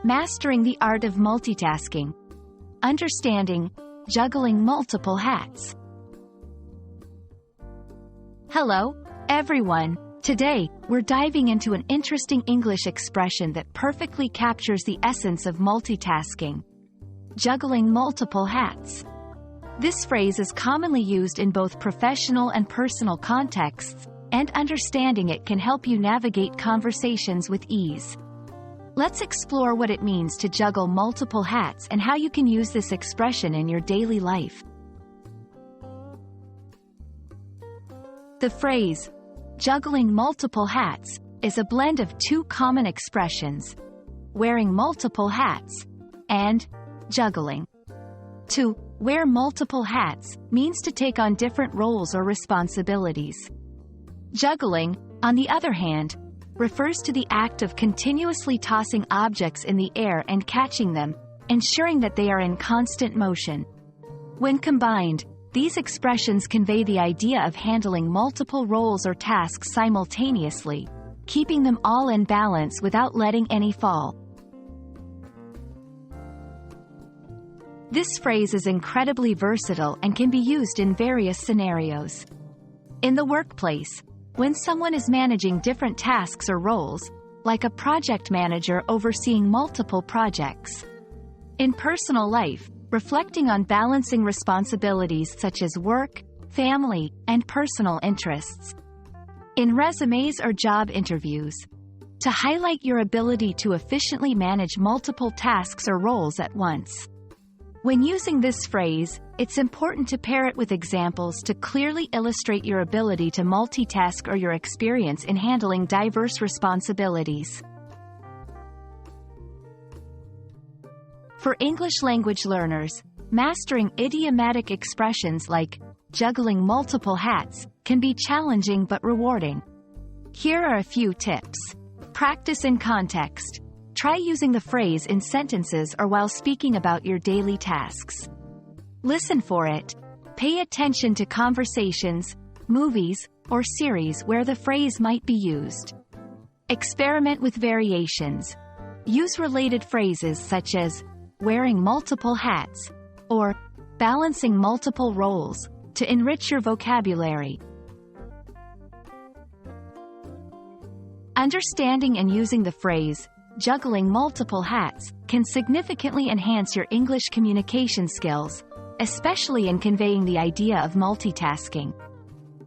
Mastering the art of multitasking. Understanding juggling multiple hats. Hello, everyone. Today, we're diving into an interesting English expression that perfectly captures the essence of multitasking. Juggling multiple hats. This phrase is commonly used in both professional and personal contexts, and understanding it can help you navigate conversations with ease. Let's explore what it means to juggle multiple hats and how you can use this expression in your daily life. The phrase, juggling multiple hats, is a blend of two common expressions: wearing multiple hats and juggling. To wear multiple hats means to take on different roles or responsibilities. Juggling, on the other hand, refers to the act of continuously tossing objects in the air and catching them, ensuring that they are in constant motion. When combined, these expressions convey the idea of handling multiple roles or tasks simultaneously, keeping them all in balance without letting any fall. This phrase is incredibly versatile and can be used in various scenarios. In the workplace, when someone is managing different tasks or roles, like a project manager overseeing multiple projects. In personal life, reflecting on balancing responsibilities such as work, family, and personal interests. In resumes or job interviews, to highlight your ability to efficiently manage multiple tasks or roles at once. When using this phrase, it's important to pair it with examples to clearly illustrate your ability to multitask or your experience in handling diverse responsibilities. For English language learners, mastering idiomatic expressions like juggling multiple hats can be challenging but rewarding. Here are a few tips. Practice in context. Try using the phrase in sentences or while speaking about your daily tasks. Listen for it. Pay attention to conversations, movies, or series where the phrase might be used. Experiment with variations. Use related phrases such as wearing multiple hats or balancing multiple roles to enrich your vocabulary. Understanding and using the phrase juggling multiple hats can significantly enhance your English communication skills, especially in conveying the idea of multitasking.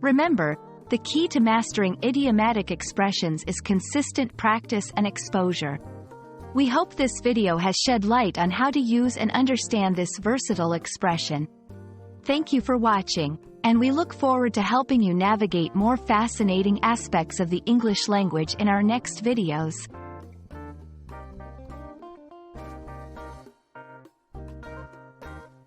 Remember, the key to mastering idiomatic expressions is consistent practice and exposure. We hope this video has shed light on how to use and understand this versatile expression. Thank you for watching, and we look forward to helping you navigate more fascinating aspects of the English language in our next videos.